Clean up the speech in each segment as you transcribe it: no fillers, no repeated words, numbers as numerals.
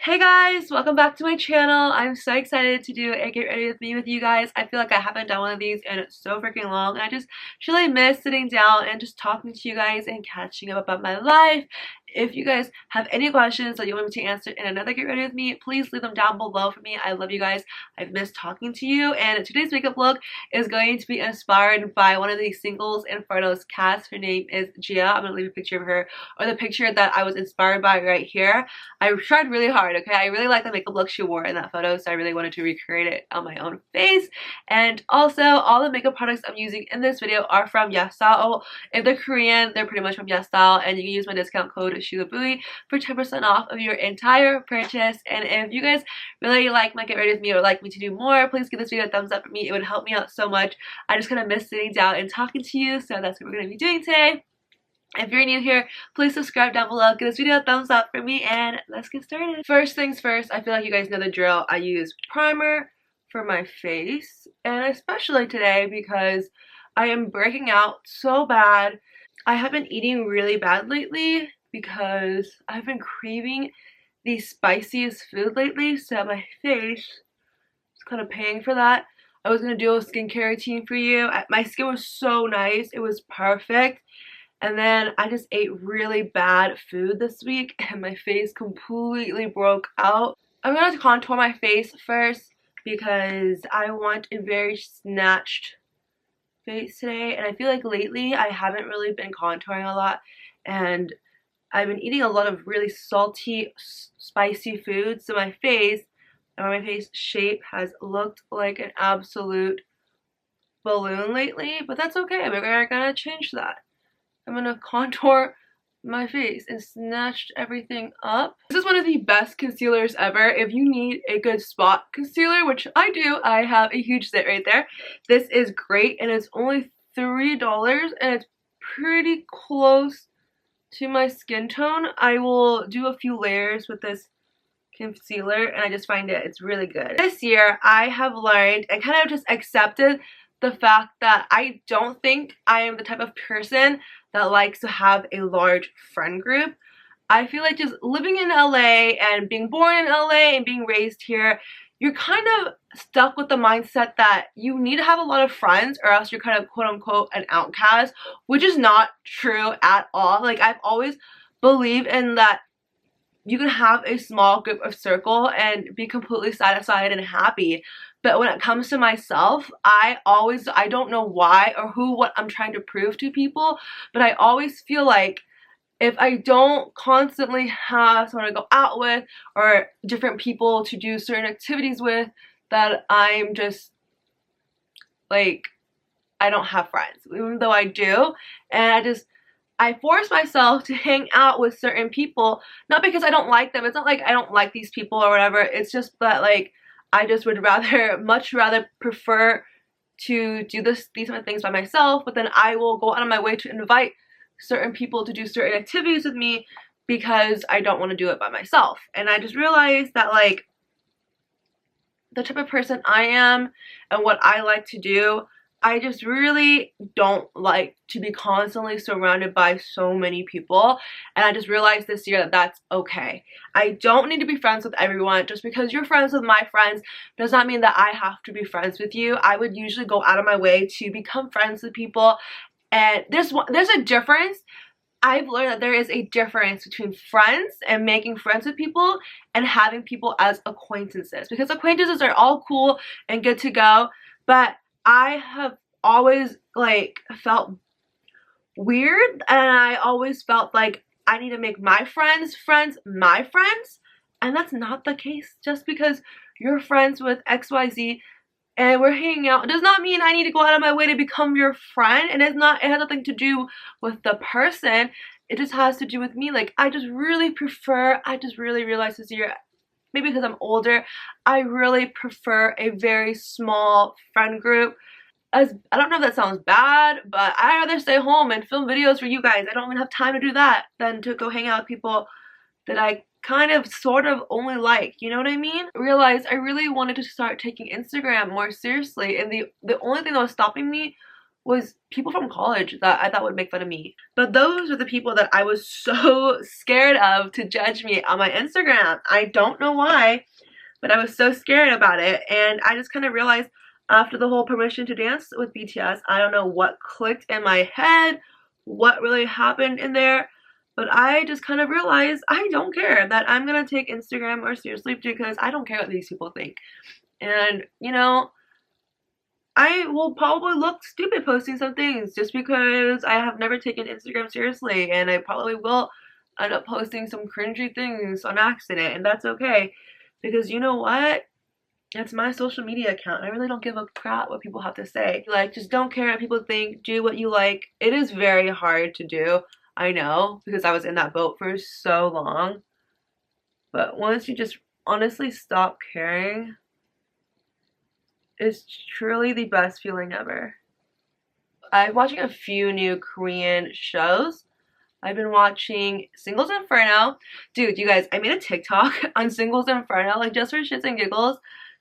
Hey guys, welcome back to my channel. I'm so excited to do a get ready with me with you guys. I feel like I haven't done one of these in so freaking long, and I just really miss sitting down and just talking to you guys and catching up about my life. If you guys have any questions that you want me to answer in another get ready with me, please leave them down below for me. I love you guys. I've missed talking to you, and today's makeup look is going to be inspired by one of these singles Inferno's cast. Her name is JIA. I'm gonna leave a picture of her, or the picture that I was inspired by right here. I tried really hard, okay? I really like the makeup look she wore in that photo, so I really wanted to recreate it on my own face. And also, all the makeup products I'm using in this video are from Yesstyle. If they're Korean, they're pretty much from Yesstyle, and you can use my discount code Shilabui for 10% off of your entire purchase. And if you guys really like my get ready with me or like me to do more, please give this video a thumbs up for me. It would help me out so much. I just kind of miss sitting down and talking to you, so that's what we're going to be doing today. If you're new here, please subscribe down below, give this video a thumbs up for me, and let's get started. First things first, I feel like you guys know the drill. I use primer for my face, and especially today because I am breaking out so bad. I have been eating really bad lately because I've been craving the spiciest food lately, so my face is kind of paying for that. I was going to do a skincare routine for you. My skin was so nice. It was perfect. And then I just ate really bad food this week and my face completely broke out. I'm going to contour my face first because I want a very snatched face today. And I feel like lately I haven't really been contouring a lot. And I've been eating a lot of really salty, spicy food. So my face shape has looked like an absolute balloon lately. But that's okay. We're going to change that. I'm going to contour my face and snatch everything up. This is one of the best concealers ever. If you need a good spot concealer, which I do, I have a huge set right there. This is great, and it's only $3, and it's pretty close to my skin tone. I will do a few layers with this concealer, and I just find it's really good. This year, I have learned and kind of just accepted the fact that I don't think I am the type of person that likes to have a large friend group. I feel like just living in LA and being born in LA and being raised here, you're kind of stuck with the mindset that you need to have a lot of friends or else you're kind of quote unquote an outcast, which is not true at all. Like, I've always believed in that you can have a small group of circle and be completely satisfied and happy. But when it comes to myself, I don't know why or what I'm trying to prove to people, but I always feel like if I don't constantly have someone to go out with or different people to do certain activities with, that I'm just like, I don't have friends, even though I do. And I force myself to hang out with certain people, not because I don't like them. It's not like I don't like these people or whatever. It's just that, like, I just would much rather prefer to do these kind of things by myself, but then I will go out of my way to invite certain people to do certain activities with me because I don't want to do it by myself. And I just realized that, like, the type of person I am and what I like to do, I just really don't like to be constantly surrounded by so many people, and I just realized this year that that's okay. I don't need to be friends with everyone. Just because you're friends with my friends does not mean that I have to be friends with you. I would usually go out of my way to become friends with people, and there's a difference. I've learned that there is a difference between friends and making friends with people and having people as acquaintances, because acquaintances are all cool and good to go, but I have always, like, felt weird, and I always felt like I need to make my friends my friends, and that's not the case. Just because you're friends with XYZ and we're hanging out does not mean I need to go out of my way to become your friend. And it has nothing to do with the person. It just has to do with me. Like, I just really realized this year, maybe because I'm older, I really prefer a very small friend group. I don't know if that sounds bad, but I'd rather stay home and film videos for you guys. I don't even have time to do that than to go hang out with people that I kind of sort of only like, you know what I mean? I realized I really wanted to start taking Instagram more seriously, and the only thing that was stopping me was people from college that I thought would make fun of me. But those are the people that I was so scared of to judge me on my Instagram. I don't know why, but I was so scared about it. And I just kind of realized after the whole permission to dance with BTS, I don't know what clicked in my head, what really happened in there, but I just kind of realized I don't care, that I'm gonna take Instagram more seriously because I don't care what these people think. And, you know, I will probably look stupid posting some things just because I have never taken Instagram seriously, and I probably will end up posting some cringy things on accident, and that's okay, because you know what? It's my social media account. I really don't give a crap what people have to say. Like, just don't care what people think. Do what you like. It is very hard to do, I know, because I was in that boat for so long. But once you just honestly stop caring, it's truly the best feeling ever. I'm watching a few new Korean shows. I've been watching Singles Inferno. Dude, you guys, I made a TikTok on Singles Inferno, like just for shits and giggles,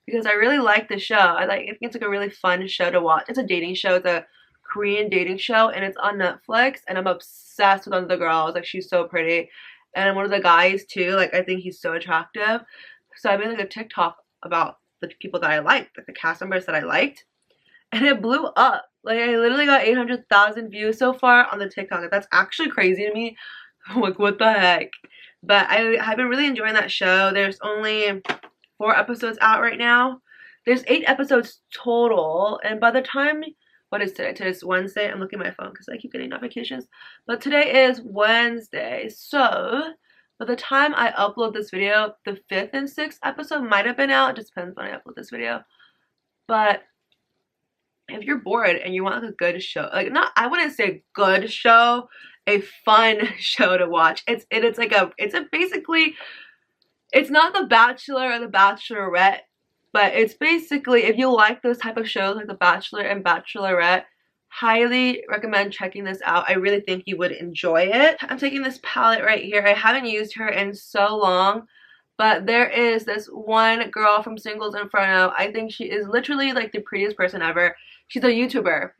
because I really like the show. I think it's like a really fun show to watch. It's a dating show. It's a Korean dating show, and it's on Netflix, and I'm obsessed with one of the girls. Like, she's so pretty. And one of the guys, too, like, I think he's so attractive. So I made like a TikTok about the people that I liked, like the cast members that I liked, and it blew up. Like, I literally got 800,000 views so far on the TikTok. That's actually crazy to me. Like, what the heck? But I've been really enjoying that show. There's only 4 episodes out right now. There's 8 episodes total, and by the time, what is today? Today's Wednesday. I'm looking at my phone because I keep getting notifications. But today is Wednesday, so by the time I upload this video, the 5th and 6th episode might have been out. It just depends when I upload this video. But if you're bored and you want like a good show, like, not, I wouldn't say good show, a fun show to watch. It's basically, it's not The Bachelor or The Bachelorette, but it's basically, if you like those type of shows like The Bachelor and Bachelorette, highly recommend checking this out. I really think you would enjoy it. I'm taking this palette right here. I haven't used her in so long, but there is this one girl from Singles Inferno. I think she is literally like the prettiest person ever. She's a YouTuber.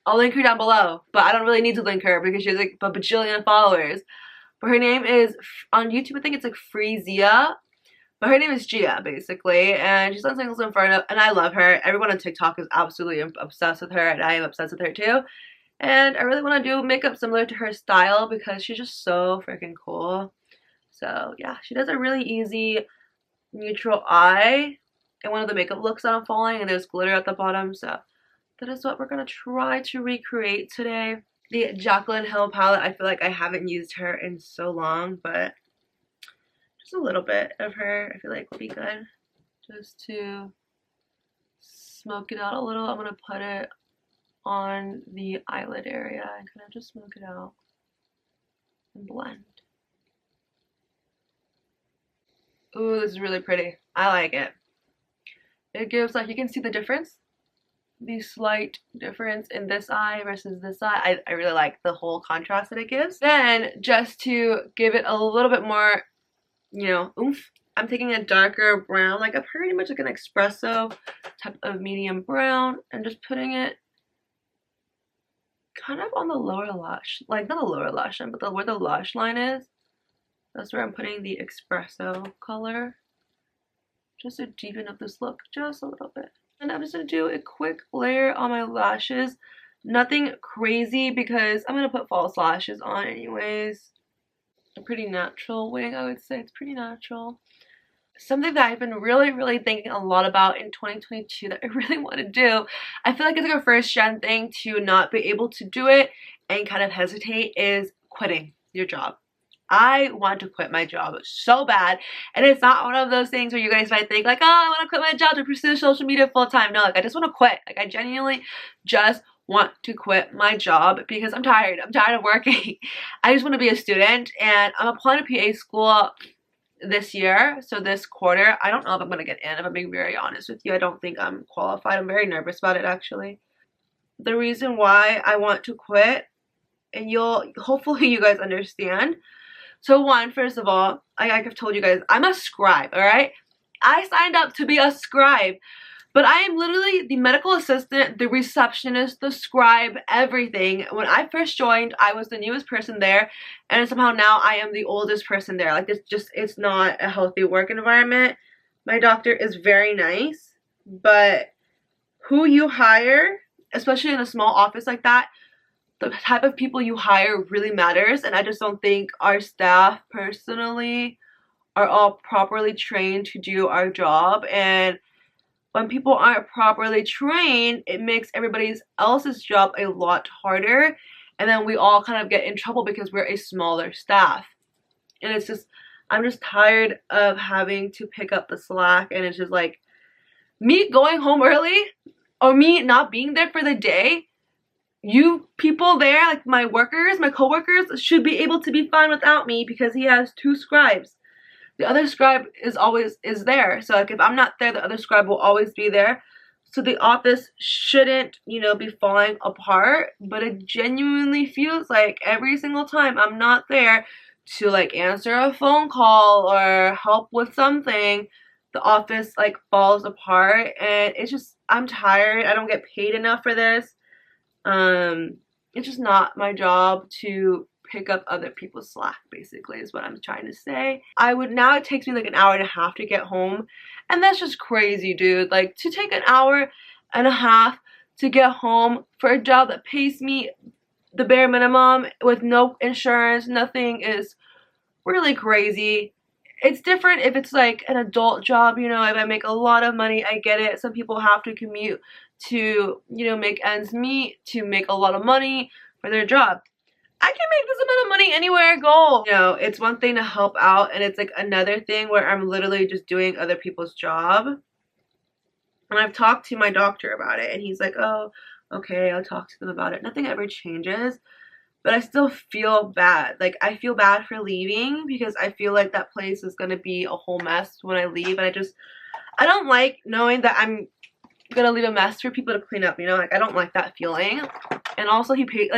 I'll link her down below, but I don't really need to link her because she has like a bajillion followers. But her name is, on YouTube, I think it's like Zia. But her name is JIA, basically, and she's on Singles Inferno, and I love her. Everyone on TikTok is absolutely obsessed with her, and I am obsessed with her too. And I really want to do makeup similar to her style because she's just so freaking cool. So yeah, she does a really easy neutral eye and one of the makeup looks that I'm following, and there's glitter at the bottom. So that is what we're going to try to recreate today. The Jaclyn Hill palette, I feel like I haven't used her in so long, but a little bit of her I feel like will be good just to smoke it out a little. I'm gonna put it on the eyelid area and kind of just smoke it out and blend. Ooh, this is really pretty. I like it. It gives, like, you can see the difference, the slight difference in this eye versus this eye. I really like the whole contrast that it gives. Then just to give it a little bit more, you know, oomph, I'm taking a darker brown, like a pretty much like an espresso type of medium brown, and just putting it kind of on the lower lash, like not the lower lash line, but where the lash line is. That's where I'm putting the espresso color, just to deepen up this look just a little bit. And I'm just gonna do a quick layer on my lashes, nothing crazy because I'm gonna put false lashes on anyways. A pretty natural wing, I would say. It's pretty natural. Something that I've been really thinking a lot about in 2022 that I really want to do, I feel like it's like a first gen thing to not be able to do it and kind of hesitate, is quitting your job. I want to quit my job so bad, and it's not one of those things where you guys might think like, oh, I want to quit my job to pursue social media full time. No, like, I just want to quit. Like, I genuinely just want to quit my job because I'm tired. I'm tired of working. I just want to be a student, and I'm applying to PA school this year, so this quarter. I don't know if I'm going to get in, if I'm being very honest with you. I don't think I'm qualified. I'm very nervous about it, actually. The reason why I want to quit, and hopefully you guys understand. So one, first of all, like I've told you guys, I'm a scribe, alright? I signed up to be a scribe. But I am literally the medical assistant, the receptionist, the scribe, everything. When I first joined, I was the newest person there, and somehow now I am the oldest person there. Like, it's not a healthy work environment. My doctor is very nice, but who you hire, especially in a small office like that, the type of people you hire really matters, and I just don't think our staff personally are all properly trained to do our job. And when people aren't properly trained, it makes everybody else's job a lot harder, and then we all kind of get in trouble because we're a smaller staff. And it's just, I'm just tired of having to pick up the slack, and it's just like me going home early or me not being there for the day. You people there, like my workers, my co-workers, should be able to be fine without me because he has 2 scribes. The other scribe is there. So like if I'm not there, the other scribe will always be there. So the office shouldn't, you know, be falling apart. But it genuinely feels like every single time I'm not there to like answer a phone call or help with something, the office like falls apart. And it's just, I'm tired. I don't get paid enough for this. It's just not my job to pick up other people's slack, basically, is what I'm trying to say. Now it takes me like an hour and a half to get home, and that's just crazy, dude. Like, to take an hour and a half to get home for a job that pays me the bare minimum with no insurance, nothing, is really crazy. It's different if it's like an adult job, you know, if I make a lot of money, I get it. Some people have to commute to, you know, make ends meet, to make a lot of money for their job. I can make this amount of money anywhere I go. You know, it's one thing to help out, and it's like another thing where I'm literally just doing other people's job. And I've talked to my doctor about it, and he's like, oh, okay, I'll talk to them about it. Nothing ever changes, but I still feel bad. Like, I feel bad for leaving because I feel like that place is going to be a whole mess when I leave. And I don't like knowing that I'm going to leave a mess for people to clean up, you know? Like, I don't like that feeling. And also, he pays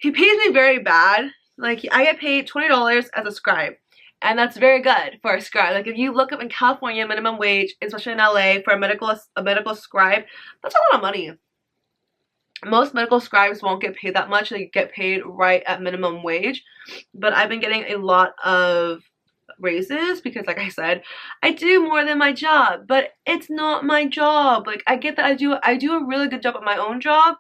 me very bad. Like, I get paid $20 as a scribe, and that's very good for a scribe. Like, if you look up in California, minimum wage, especially in LA, for a medical scribe, that's a lot of money. Most medical scribes won't get paid that much. They get paid right at minimum wage, but I've been getting a lot of raises because, like I said, I do more than my job, but it's not my job. Like, I get that I do a really good job at my own job,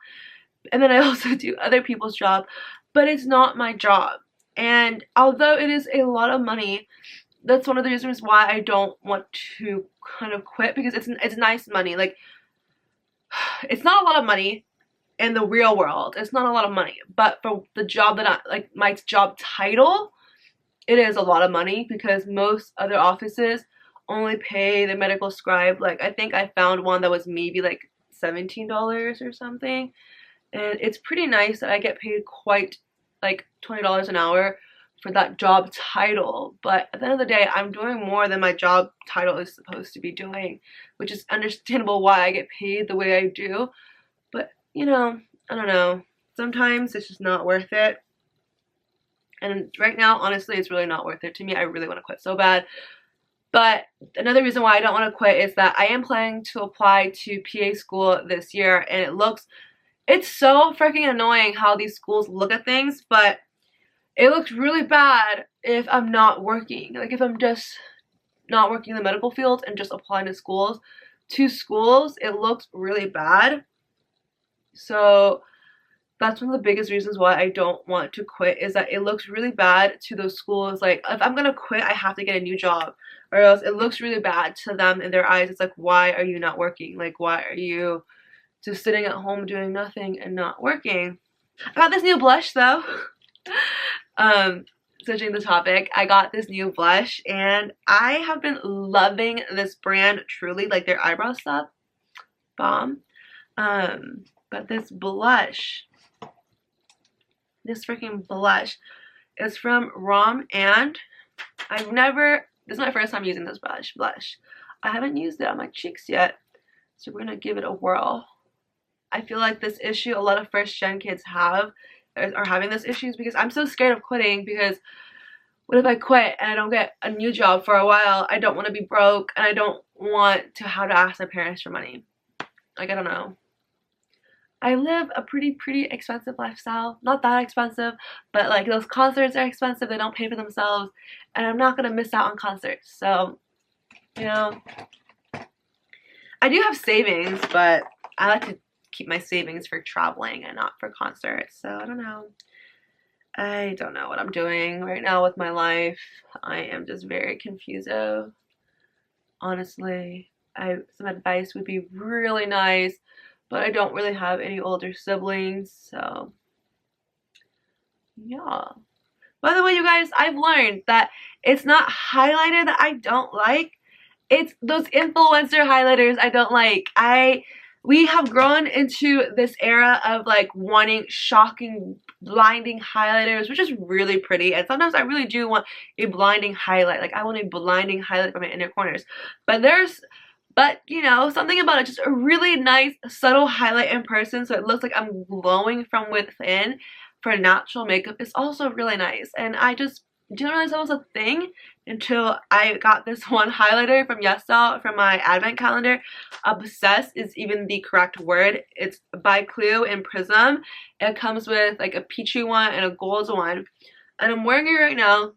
and then I also do other people's job, but it's not my job. And although it is a lot of money, that's one of the reasons why I don't want to kind of quit, because it's nice money. Like, it's not a lot of money in the real world. It's not a lot of money, but for the job that my job title, it is a lot of money, because most other offices only pay the medical scribe, like, I think I found one that was maybe like $17 or something. And it's pretty nice that I get paid quite like $20 an hour for that job title. But at the end of the day, I'm doing more than my job title is supposed to be doing, which is understandable why I get paid the way I do. But, you know, I don't know. Sometimes it's just not worth it. And right now, honestly, it's really not worth it to me. I really want to quit so bad. But another reason why I don't want to quit is that I am planning to apply to PA school this year, and it's so freaking annoying how these schools look at things, but it looks really bad if I'm not working. Like, if I'm just not working in the medical field and just applying to schools, it looks really bad. So that's one of the biggest reasons why I don't want to quit, is that it looks really bad to those schools. Like, if I'm gonna quit, I have to get a new job, or else it looks really bad to them in their eyes. It's like, why are you not working? Like, why are you just sitting at home doing nothing and not working? I got this new blush though. Switching the topic, I got this new blush, and I have been loving this brand truly. Like, their eyebrow stuff, bomb. But this blush, this freaking blush is from Rouge, and this is my first time using this blush. I haven't used it on my cheeks yet, so we're gonna give it a whirl. I feel like this issue a lot of first gen kids are having this issues, because I'm so scared of quitting, because what if I quit and I don't get a new job for a while? I don't want to be broke, and I don't want to have to ask my parents for money. Like, I don't know. I live a pretty expensive lifestyle. Not that expensive, but like those concerts are expensive. They don't pay for themselves, and I'm not gonna miss out on concerts. So, you know, I do have savings, but I like to keep my savings for traveling and not for concerts. So I don't know. I don't know what I'm doing right now with my life. I am just very confused. Honestly, some advice would be really nice, but I don't really have any older siblings, so yeah. By the way, you guys, I've learned that it's not highlighter that I don't like. It's those influencer highlighters I don't like. We have grown into this era of like wanting shocking, blinding highlighters, which is really pretty. And sometimes I really do want a blinding highlight. Like, I want a blinding highlight for my inner corners. But you know, something about it, just a really nice, subtle highlight in person so it looks like I'm glowing from within for natural makeup is also really nice. And I just didn't realize that was a thing until I got this one highlighter from Yesstyle from my advent calendar. Obsessed is even the correct word. It's by Clio in Prism. It comes with like a peachy one and a gold one. And I'm wearing it right now.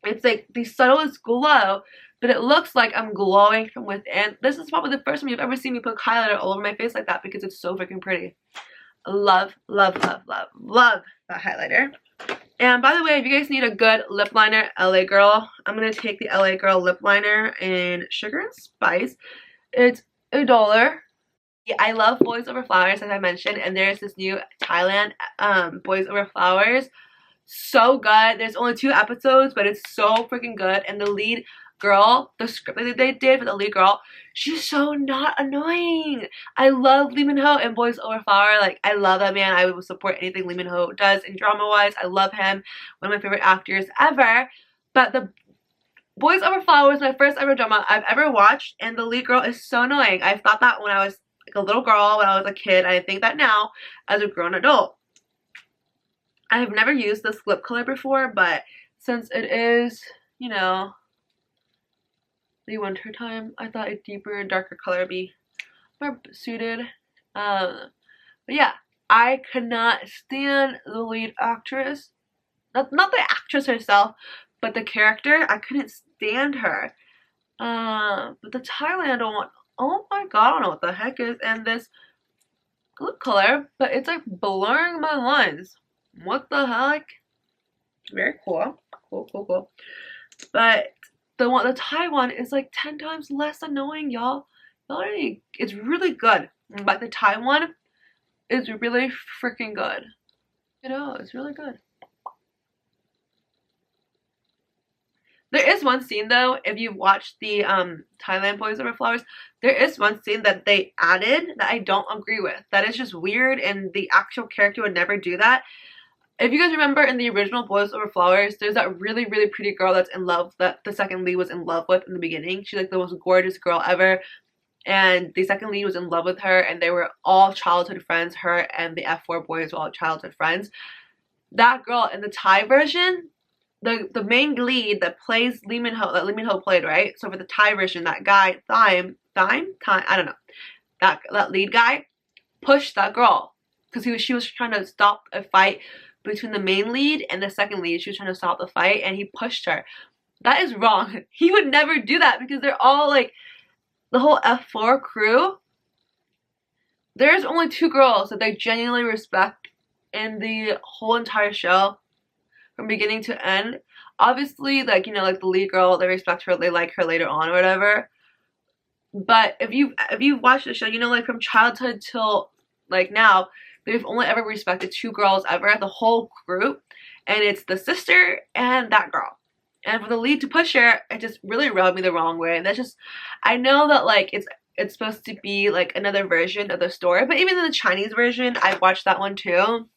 It's like the subtlest glow, but it looks like I'm glowing from within. This is probably the first time you've ever seen me put highlighter all over my face like that because it's so freaking pretty. Love, love, love, love, love that highlighter. And by the way, if you guys need a good lip liner, LA Girl, I'm going to take the LA Girl lip liner in Sugar and Spice. It's $1. Yeah, I love Boys Over Flowers, as I mentioned, and there's this new Thailand Boys Over Flowers. So good. There's only 2 episodes, but it's so freaking good. And the lead girl, the script that they did for the lead girl, she's so not annoying. I love Lee Min-ho and Boys Over Flower. Like, I love that man. I would support anything Lee Min-ho does in drama-wise. I love him. One of my favorite actors ever. But the Boys Over Flower was my first ever drama I've ever watched, and the lead girl is so annoying. I thought that when I was like a little girl, when I was a kid. I think that now as a grown adult. I have never used this lip color before, but since it is, you know, the winter time, I thought a deeper and darker color would be more suited. But yeah, I could not stand the lead actress. Not the actress herself, but the character. I couldn't stand her. But the Thailand one, oh my god, I don't know what the heck is in this lip color, but it's like blurring my lines. What the heck? Very cool. Cool. But the Thai one is like 10 times less annoying, y'all. It's really good. But the Thai one is really freaking good. You know, it's really good. There is one scene though, if you watch the Thailand Boys Over Flowers, there is one scene that they added that I don't agree with. That is just weird, and the actual character would never do that. If you guys remember in the original Boys Over Flowers, there's that really pretty girl that's in love, that the second lead was in love with in the beginning. She's like the most gorgeous girl ever. And the second lead was in love with her, and they were all childhood friends. Her and the F4 boys were all childhood friends. That girl in the Thai version, the main lead that plays Lee Min-ho, that Lee Min-ho played, right? So for the Thai version, that guy, Saem, I don't know, that lead guy pushed that girl because she was trying to stop a fight between the main lead and the second lead. She was trying to stop the fight, and he pushed her. That is wrong. He would never do that because they're all like, the whole F4 crew, there's only 2 girls that they genuinely respect in the whole entire show from beginning to end. Obviously, like, you know, like the lead girl, they respect her, they like her later on or whatever. But if you watch the show, you know, like from childhood till like now, they've only ever respected 2 girls ever, the whole group, and it's the sister and that girl. And for the lead to push her, it just really rubbed me the wrong way. And that's just, I know that like it's supposed to be like another version of the story, but even in the Chinese version, I watched that one too.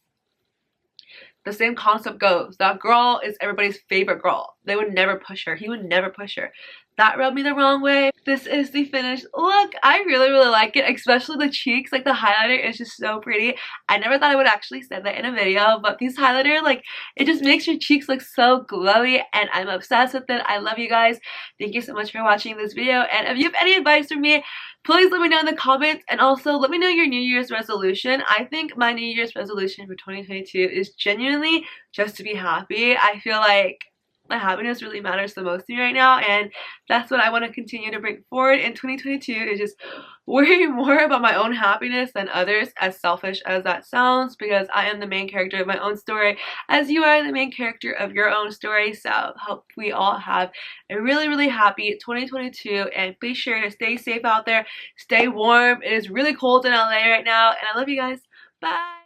The same concept goes. That girl is everybody's favorite girl. They would never push her. He would never push her. that rubbed me the wrong way. This is the finished look. I really like it, especially the cheeks. Like, the highlighter is just so pretty. I never thought I would actually say that in a video, but these highlighter, like, it just makes your cheeks look so glowy, and I'm obsessed with it. I love you guys. Thank you so much for watching this video, and if you have any advice for me, please let me know in the comments, and also let me know your New Year's resolution. I think my New Year's resolution for 2022 is genuinely just to be happy. I feel like my happiness really matters the most to me right now, and that's what I want to continue to bring forward in 2022, is just worry more about my own happiness than others, as selfish as that sounds, because I am the main character of my own story, as you are the main character of your own story. So hope we all have a really happy 2022, and be sure to stay safe out there, stay warm. It is really cold in LA right now, and I love you guys. Bye.